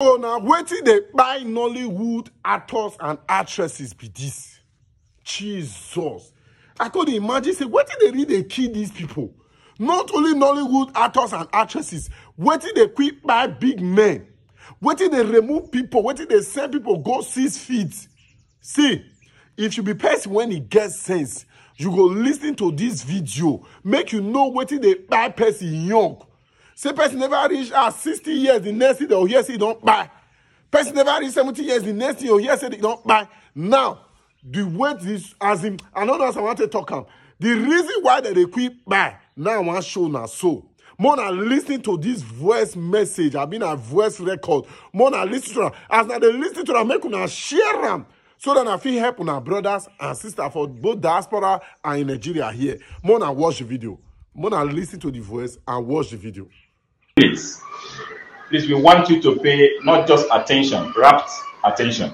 So now waiting they buy Nollywood actors and actresses be this. Jesus. I could imagine say waiting they really kill these people. Not only Nollywood actors and actresses, waiting they quit buy big men. Waiting they remove people, waiting they send people go 6 feet. See, if you be person when it gets sense, you go listen to this video. Make you know waiting they buy person young. Say person never reach 60 years, the next thing they'll hear say don't buy. Person never reach 70 years, the next thing you'll hear say they don't buy. Now, the weight is as in another I want to talk about. The reason why they quit buy now I want show now so. More than listening to this voice message, I've been a voice record. More than listening to them. As now they listen to them, make them share them. So that I feel help on our brothers and sisters for both diaspora and in Nigeria here. More than watch the video. More than listen to the voice and watch the video. Please, we want you to pay not just attention, rapt attention.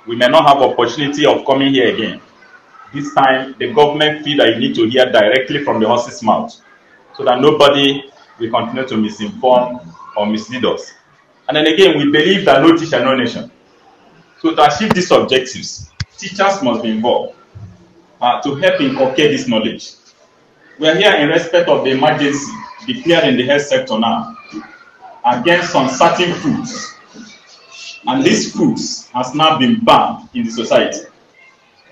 We may not have opportunity of coming here again. This time, the government feel that you need to hear directly from the horse's mouth, so that nobody will continue to misinform or mislead us. And then again, we believe that no teacher, no nation. So to achieve these objectives, teachers must be involved to help inculcate this knowledge. We are here in respect of the emergency declared in the health sector now against some certain foods. And these foods has now been banned in the society.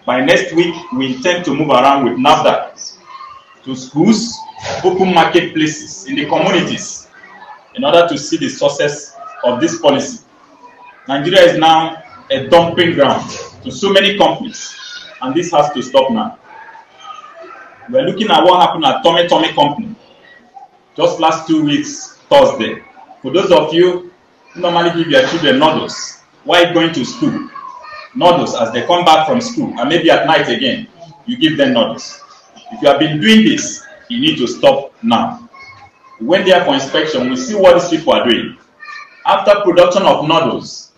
By next week, we intend to move around with NAFDAC to schools, open marketplaces in the communities in order to see the success of this policy. Nigeria is now a dumping ground to so many companies, and this has to stop now. We're looking at what happened at Tommy Company just last 2 weeks, Thursday. For those of you who normally give your children noodles while going to school, noodles as they come back from school, and maybe at night again, you give them noodles. If you have been doing this, you need to stop now. We went there for inspection, we see what these people are doing. After production of noodles,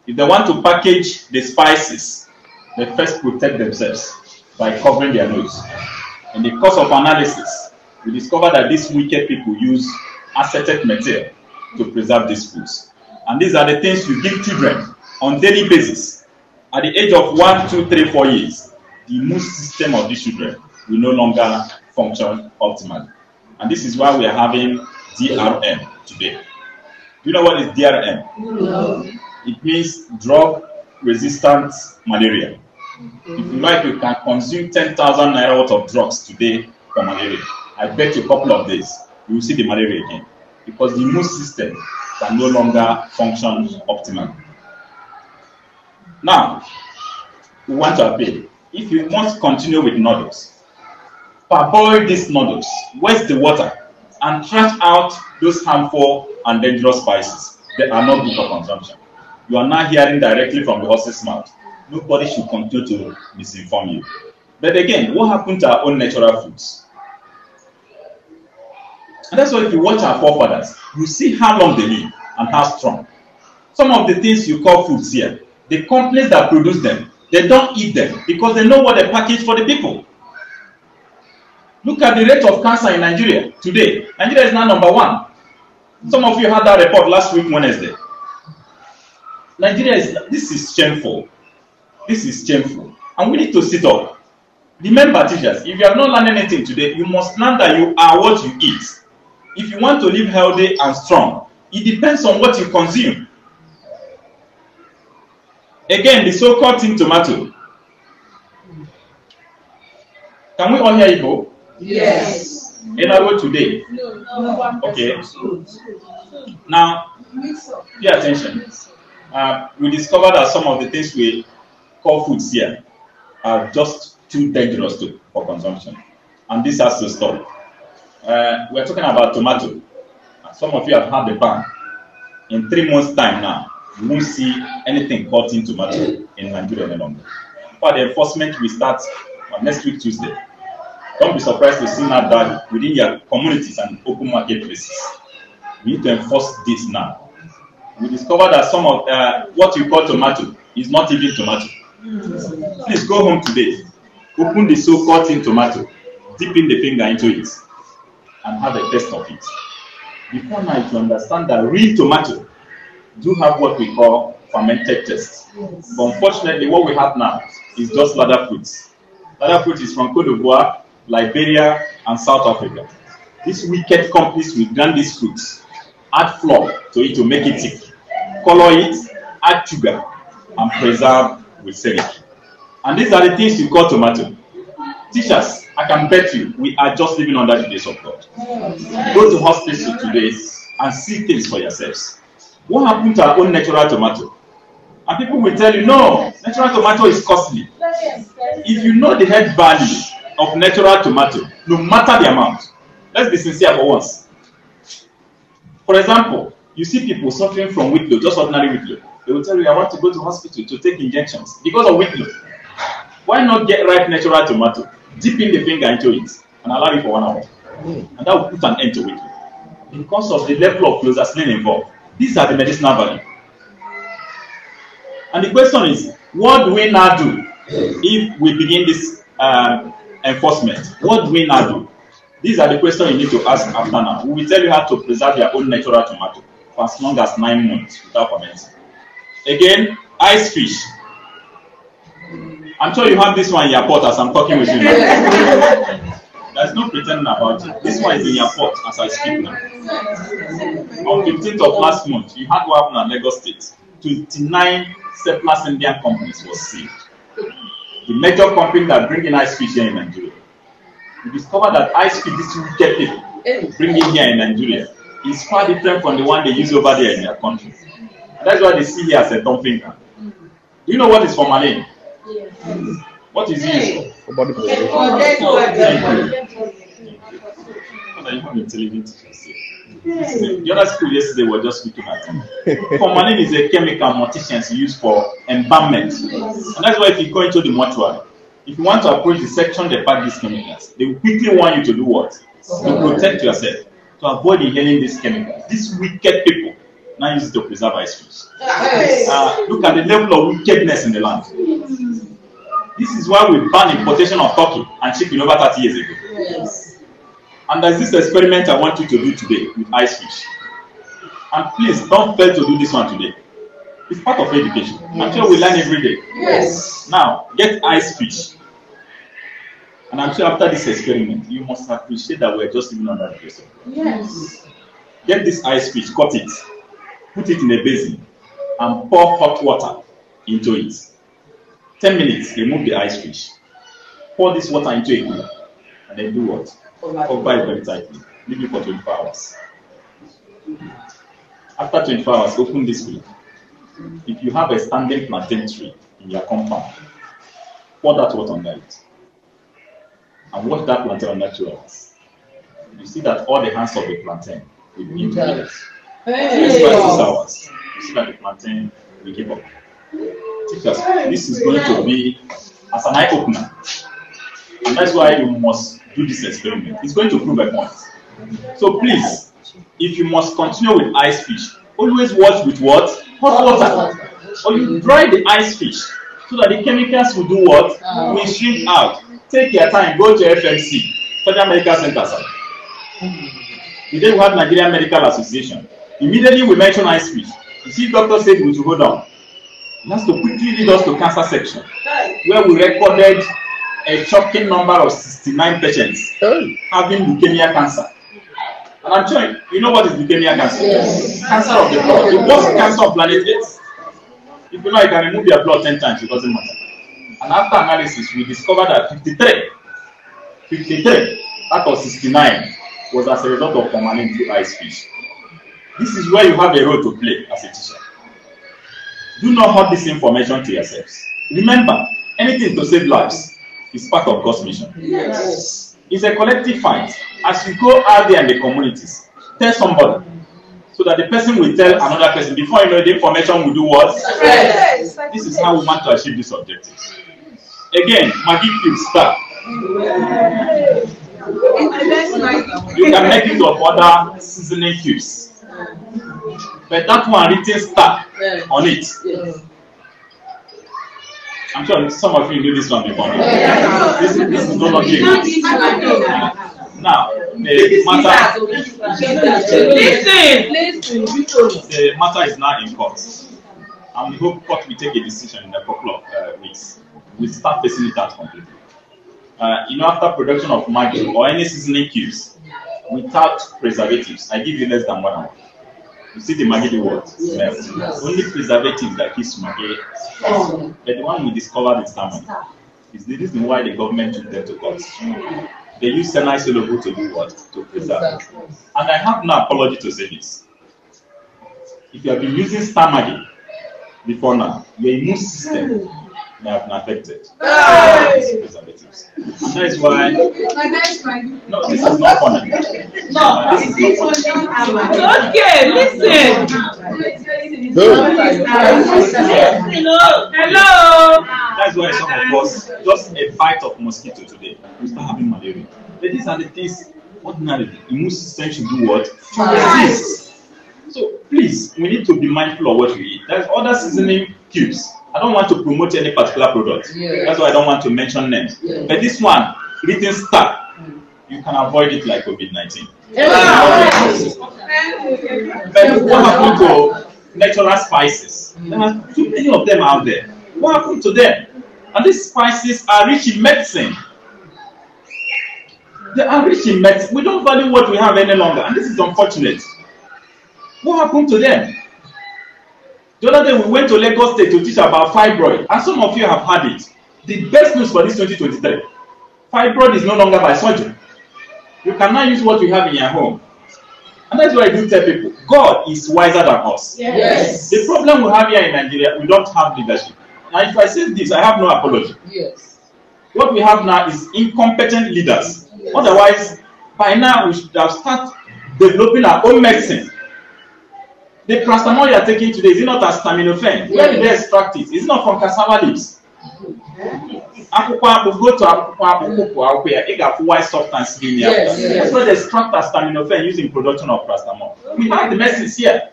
if they want to package the spices, they first protect themselves by covering their nose. In the course of analysis, we discovered that these wicked people use acetic material to preserve these foods. And these are the things you give children on daily basis. At the age of 1, 2, 3, 4 years, the immune system of these children will no longer function optimally. And this is why we are having DRM today. Do you know what is DRM? No. It means drug-resistant malaria. If you like, you can consume 10,000 naira worth of drugs today for malaria. I bet you a couple of days, you will see the malaria again. Because the immune system can no longer function optimally. Now, we want to appeal. If you must continue with noodles, parboil these noodles, waste the water, and trash out those harmful and dangerous spices. They are not good for consumption. You are now hearing directly from the horse's mouth. Nobody should continue to misinform you. But again, what happened to our own natural foods? And that's why if you watch our forefathers, you see how long they live and how strong. Some of the things you call foods here, the companies that produce them, they don't eat them because they know what they package for the people. Look at the rate of cancer in Nigeria today. Nigeria is now #1. Some of you had that report last week, Wednesday. This is shameful. This is shameful. And we need to sit up. Remember, teachers, if you have not learned anything today, you must learn that you are what you eat. If you want to live healthy and strong, it depends on what you consume. Again, the so-called tin tomato. Can we all hear Igbo? Yes. Enaro today? No. Okay. Now, pay attention. We discovered that some of the things we call foods here are just too dangerous for consumption. And this has to stop. We're talking about tomato. Some of you have had the ban. In 3 months' time now, you won't see anything called tin tomato in Nigeria any longer. For the enforcement, we start next week, Tuesday. Don't be surprised to see now that within your communities and open marketplaces. We need to enforce this now. We discovered that some of what you call tomato is not even tomato. Please go home today. Open the so-called tin tomato, dip in the finger into it, and have a taste of it. Before now, you understand that real tomato do have what we call fermented tests. But unfortunately, what we have now is just ladder fruits. Ladder fruit is from Cote d'Ivoire, Liberia, and South Africa. These wicked companies will grind these fruits, add flour to it to make it thick, color it, add sugar, and preserve with syrup. And these are the things you call tomato. Teachers, I can bet you we are just living under the grace of God. Go to hospital today and see things for yourselves. What happened to our own natural tomato? And people will tell you, no, natural tomato is costly. If you know the head value of natural tomato, no matter the amount, let's be sincere for once. For example, you see people suffering from weight load, just ordinary weight load. They will tell you, I want to go to hospital to take injections because of weight load. Why not get ripe natural tomato, dip in the finger into it, and allow it for 1 hour? And that will put an end to weight load. Because of the level of clozaslin involved. These are the medicinal value. And the question is, what do we now do if we begin this enforcement? What do we now do? These are the questions you need to ask after now. We will tell you how to preserve your own natural tomato for as long as 9 months without fermenting. Again, ice fish. I'm sure you have this one in your pot as I'm talking with you now. There's no pretending about it. This one is in your pot as I speak now. On 15th of last month, you had what happened at Lagos State. 29 surplus Indian companies were seized. The major company that bring in ice fish here in Nigeria. We discovered that ice fish, this wicked people bring in here in Nigeria, is far different from the one they use over there in their country. And that's why they see here as a dumping ground. Do you know what is formalin? Yes. What is it for? Body preservation. The other school yesterday were just looking at it. Formalin is a chemical morticians use for embalmment. And that's why if you go into the mortuary, if you want to approach the section they pack these chemicals, they will quickly want you to do what? To protect yourself, to avoid inhaling these chemicals. These wicked people now use it to preserve ice fish. Look at the level of wickedness in the land. This is why we banned importation of turkey and chicken over 30 years ago. Yes. And there's this experiment I want you to do today with ice fish. And please don't fail to do this one today. It's part of education. Yes. I'm sure we learn every day. Yes. Now, get ice fish. And I'm sure after this experiment, you must appreciate that we're just living under the grace of God. Yes. Get this ice fish, cut it, put it in a basin, and pour hot water into it. 10 minutes, remove the ice fish. Pour this water into a cooler. And then do what? Cover it very tightly. Leave it for 24 hours. After 24 hours, open this cooler. If you have a standing plantain tree in your compound, pour that water under it. And watch that plantain under 2 hours. You see that all the hands of the plantain will begin to melt. After 6 hours, you see that the plantain will give up. Teachers, this is going to be as an eye-opener. And that's why you must do this experiment. It's going to prove a point. So please, if you must continue with ice fish, always watch with what? Hot water. Or you dry the ice fish so that the chemicals will do what? Will shrink out. Take your time, go to FMC, Federal Medical Center. The day we had Nigerian Medical Association, immediately we mention ice fish. You see, doctor said we should go down. He has to quickly lead us to cancer section, where we recorded a shocking number of 69 patients having leukemia cancer. And I'm sure you know what is leukemia cancer? Yes. Cancer of the blood. The worst cancer on planet Earth. If you know, you can remove your blood 10 times, it doesn't matter. And after analysis, we discovered that 53 out of 69 was as a result of formalin through ice fish. This is where you have a role to play as a teacher. Do not hold this information to yourselves. Remember, anything to save lives is part of God's mission. Yes. It's a collective fight. As you go out there in the communities, tell somebody so that the person will tell another person. Before you know, the information will do what? Yes. This is how we want to achieve this objective. Again, Maggi cubes start. You can make it of other seasoning cubes. But that one written star on it. I'm sure some of you knew this one before. This is no longer. Now, the matter is now in court, and we hope court will take a decision in a couple of weeks. We start facing it out completely. After production of Maggi or any seasoning cubes without preservatives, I give you less than 1 hour. You see the Maggi the word smell. Only preservatives that keeps Maggi. But the one we discovered is salmon. Is the reason why the government took them to court. They use semi-soluble to do what? To preserve. And I have no apology to say this. If you have been using Star Maggi before now, your immune system may have been affected by these preservatives. And that is why. No, this is not funny. No, this is not funny. Okay, listen. Hello. That's why some of us, just a bite of mosquito today, we start having malaria. But these are the things ordinarily immune system should do what? To resist. So please, we need to be mindful of what we eat. There's other seasoning cubes. I don't want to promote any particular product. Yeah. That's why I don't want to mention names. Yeah. But this one, written Star, you can avoid it like COVID-19. Yeah. But what happened to natural spices? There are too many of them out there. What happened to them? And these spices are rich in medicine. They are rich in medicine. We don't value what we have any longer, and this is unfortunate. What happened to them? The other day we went to Lagos State to teach about fibroid, and some of you have had it. The best news for this 2023, fibroid is no longer by surgery. You can now use what you have in your home. And that's why I do tell people, God is wiser than us. Yes. The problem we have here in Nigeria, we don't have leadership. Now if I say this, I have no apology. Yes. What we have now is incompetent leaders. Yes. Otherwise, by now we should have started developing our own medicine. The paracetamol you are taking today, is it not acetaminophen? Where did they extract it? It's not from cassava leaves. Go to white substance. That's why they extract acetaminophen using production of paracetamol. We have the medicines here.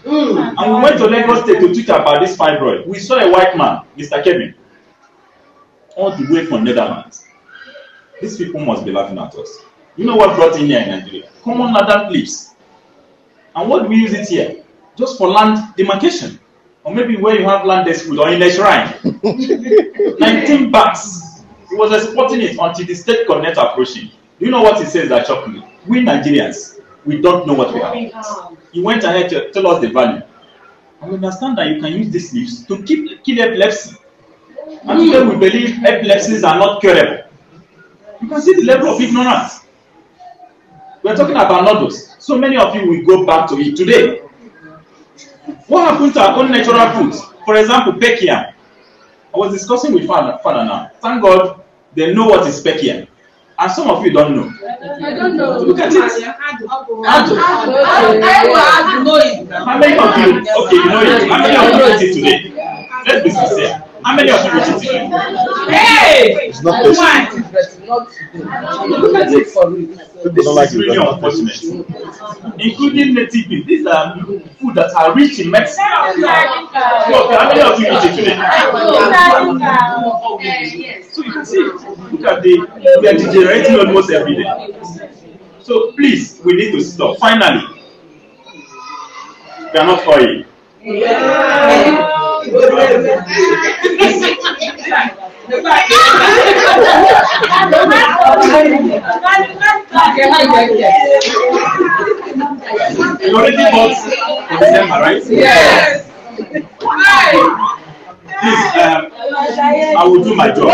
And we went to Lagos State to teach about this fibroid. We saw a white man, Mr. Kevin, all the way from Netherlands. These people must be laughing at us. You know what brought in here in Nigeria? Common ladder leaves. And what do we use it here? Just for land demarcation. Or maybe where you have land dispute or in a shrine. 19 bags. He was exporting it until the state coordinator approached him. Do you know what he says that shocked me? We Nigerians, we don't know what we have. He went ahead to tell us the value. And we understand that you can use these leaves to kill epilepsy. And today we believe epilepsies are not curable. You can see the level of ignorance. We are talking about noodles. So many of you will go back to it today. What happened to our own natural foods? For example, pekiam. I was discussing with Father now. Thank God they know what is pekiam. And some of you don't know. I don't know. Look at it. How many of you? Okay, you know it. How many of you eat it today? Let's be sincere. How many of you eat it today? Hey! It's not tasty. Look at it. This is really unfortunate. Including native beef. These are food that are rich in medicine. Okay, how many of you eat it today? So you can see, look at we are degenerating almost every day. So please, we need to stop. Finally, we are not for you. You already bought for December, right? Yes. Please, I will do my job.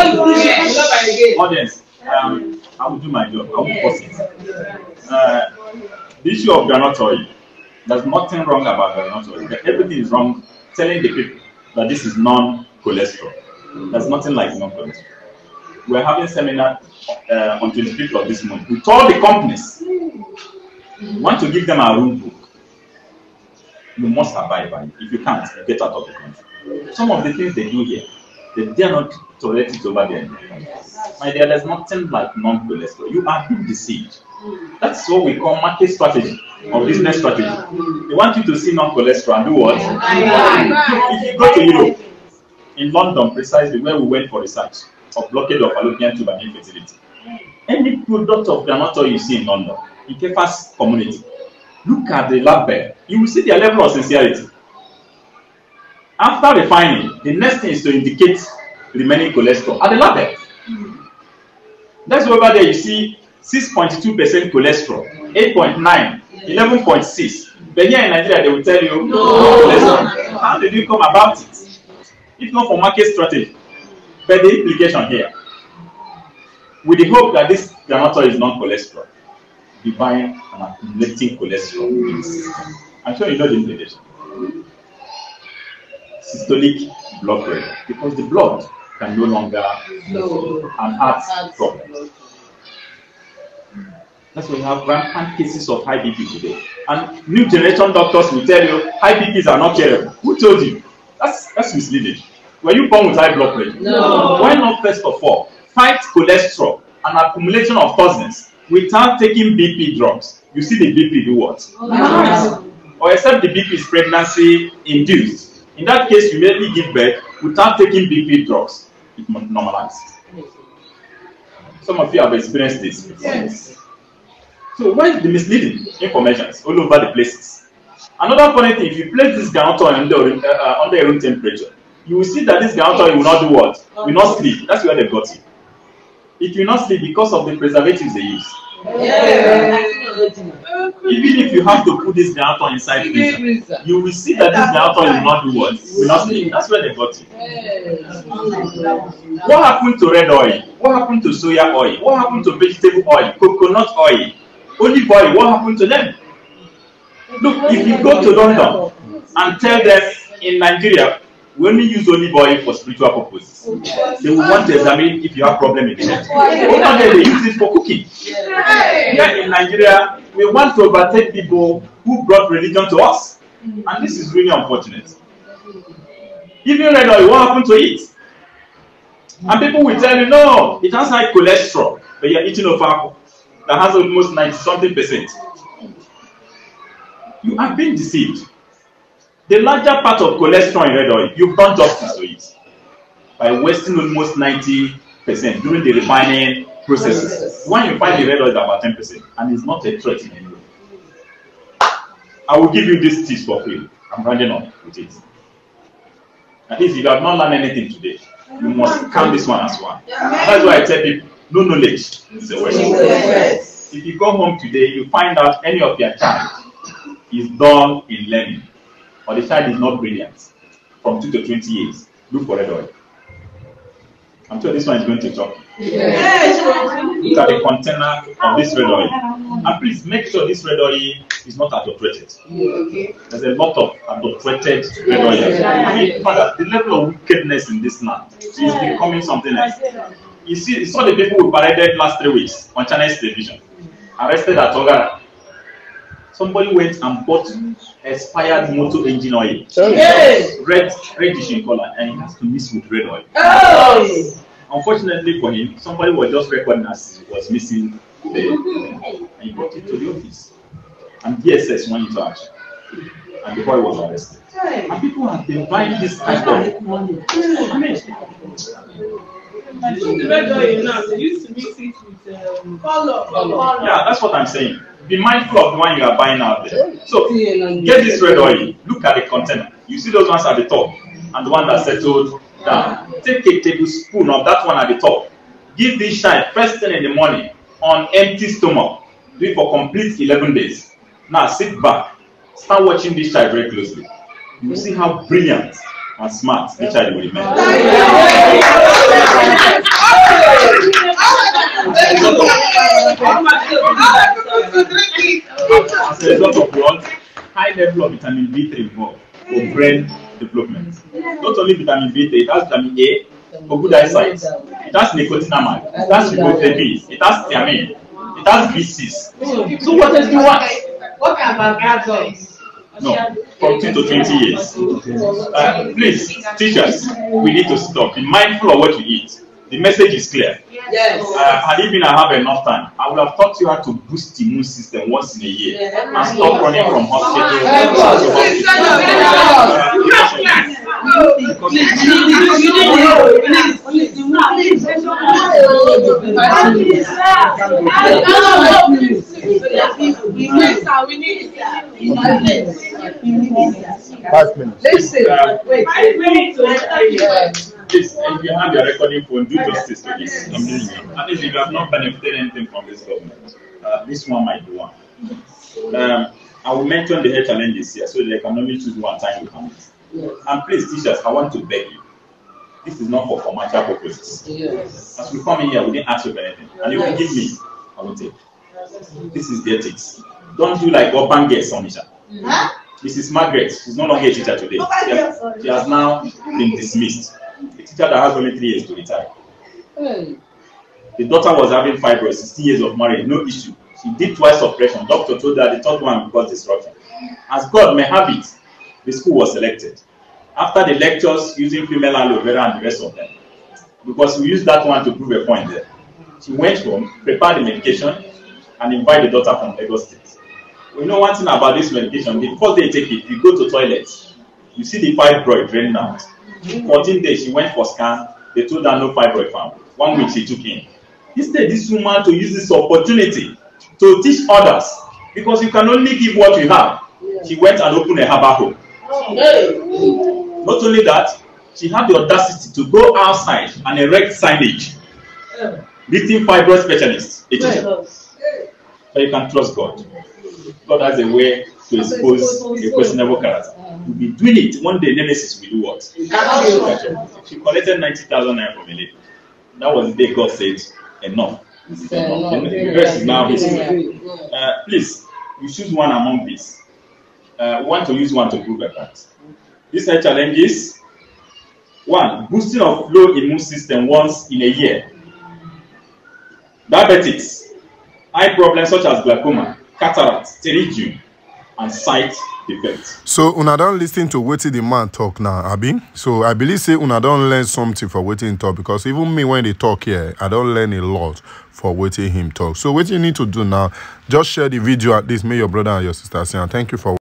Audience, I will do my job. I will post it. The issue of groundnut oil, there's nothing wrong about groundnut oil. Everything is wrong telling the people that this is non-cholesterol. There's nothing like non-cholesterol. We're having a seminar on 25th of this month with all the companies. We want to give them our rule book. You must abide by it. If you can't, get out of the country. Some of the things they do here, they dare not tolerate it over there. My dear, there's nothing like non-cholesterol. You are being deceived. That's what we call market strategy or business strategy. They want you to see non-cholesterol and do what? If you go to Europe, in London precisely, where we went for research of blockade of fallopian tube and infertility, Any product of groundnut oil you see in London, in Kefa's community, look at the label. You will see their level of sincerity. After refining, the next thing is to indicate remaining cholesterol at the label. That's why over there you see 6.2% cholesterol, 8.9, 11.6. But here in Nigeria, they will tell you, no cholesterol. How did you come about it? If not for market strategy. But the implication here, with the hope that this groundnut oil is non-cholesterol, be buying and accumulating cholesterol in the system. I'm sure you know the implication. Systolic blood pressure, because the blood can no longer flow and heart problems. That's why we have rampant cases of high BP today. And new generation doctors will tell you high BPs are not curable. Who told you? That's misleading. Were you born with high blood pressure? No. Why not first of all fight cholesterol and accumulation of toxins without taking BP drugs? You see the BP do what? Or except the BP is pregnancy induced. In that case, you immediately give birth without taking BP drugs. It normalizes. Some of you have experienced this. Yes. So why is the misleading information all over the places? Another funny thing, if you place this groundnut oil under your room temperature, you will see that this groundnut oil will not do what? Will not sleep. That's where they got it. It will not sleep because of the preservatives they use. Yeah. Even if you have to put this groundnut oil inside the freezer, you will see that this groundnut oil will not do what? Will not sleep. That's where they got it. What happened to red oil? What happened to soya oil? What happened to vegetable oil? Coconut oil? Olive oil? What happened to them? Look, if you go to London and tell them in Nigeria, we only use olive oil for spiritual purposes, they will want to examine if you have problem in the head. Over there, they use it for cooking. Here in Nigeria, we want to overtake people who brought religion to us. And this is really unfortunate. Even red oil, what happened to it? And people will tell you, no, it has high cholesterol, but you're eating ofako that has almost 90-something%. You are being deceived. The larger part of cholesterol in red oil, you've done justice to it by wasting almost 90% during the refining processes. When you find the red oil is about 10%, and it's not a threat in any way. I will give you this tips for free. I'm rounding up with it. At least if you have not learned anything today, you must count this one as one. That's why I tell people, no knowledge is a waste. If you go home today, you find out any of your child is done in learning, or the child is not brilliant, from 2 to 20 years, look for red oil. I'm sure this one is going to talk. Look at the container of this red oil. And please make sure this red oil is not adulterated. There's a lot of adulterated red oil. I mean, Father, the level of wickedness in this land is becoming something else. You saw the people who paraded last 3 weeks on Chinese television, arrested at Ogara. Somebody went and bought expired motor engine oil. Reddish in color, and it has to mix with red oil. Unfortunately for him, somebody was just recording as he was missing and he brought it to the office. And DSS went into action. And the boy was arrested. And people have been buying this type of money. The red oil now, they used to mix it with color. Yeah, that's what I'm saying. Be mindful of the one you are buying out there. So, get this red oil. Look at the container. You see those ones at the top and the one that settled down. Take a tablespoon of that one at the top. Give this child first thing in the morning on empty stomach. Do it for complete 11 days. Now sit back. Start watching this child very closely. You will see how brilliant and smart this child will remain. As a result of what? High level of vitamin B3 involved for brain development. Not only vitamin B3, it has vitamin A for good eyesight. It has nicotinamide. It has riboflavin. It has thiamine. It has B6. So what else do you want? What about adults? No, from 2 to 20 years. Please, teachers, we need to stop. Be mindful of what you eat. The message is clear. Yes. Had even I have enough time, I would have taught you how to boost the immune system once in a year and stop running from hospital to hospital. 5 minutes. Listen, wait. 5 minutes. Please, if you have your recording phone, do justice to this. I'm doing it. At least if you have not benefited anything from this government, this one might be one. I will mention the health challenges here so they can only choose one time to come. And please, teachers, I want to beg you. This is not for commercial purposes. Yes. As we come in here, we didn't ask you for anything. And if you give me, I will take. This is the ethics. Don't do like urban girls, Sonisha. Mrs. Margaret, she's no longer a teacher today. She has now been dismissed. A teacher that has only 3 years to retire. The daughter was having fibroids, 16 years of marriage, no issue. She did twice operation. Doctor told her the third one because disruption. As God may have it, the school was selected. After the lectures using female aloe vera and the rest of them, because we used that one to prove a point there. She went home, prepared the medication, and invited the daughter from Lagos State. We know one thing about this medication. The first day you take it, you go to toilet, you see the fibroid draining out. 14 days, she went for scan. They told her no fibroid found. 1 week she took in. Instead, this woman to use this opportunity to teach others, because you can only give what you have. She went and opened a herbal home. Not only that, she had the audacity to go outside and erect signage, meeting fibroid specialists. But you can trust God. God has a way to expose a questionable character. We'll be doing it. One day, Nemesis will do what? She collected 90,000 naira from a lady. That was the day God said, enough. The rest is now history. Please, you choose one among these. We want to use one to prove a fact. These are challenges. 1. Boosting of low immune system once in a year. Diabetics. Eye problems such as glaucoma, cataract, pterygium, and sight defects. So una don't listen to what the man talk now, Abi. So I believe say una don't learn something for waiting talk, because even me when they talk here, I don't learn a lot for waiting him talk. So what you need to do now, just share the video at least, make your brother and your sister see, and thank you for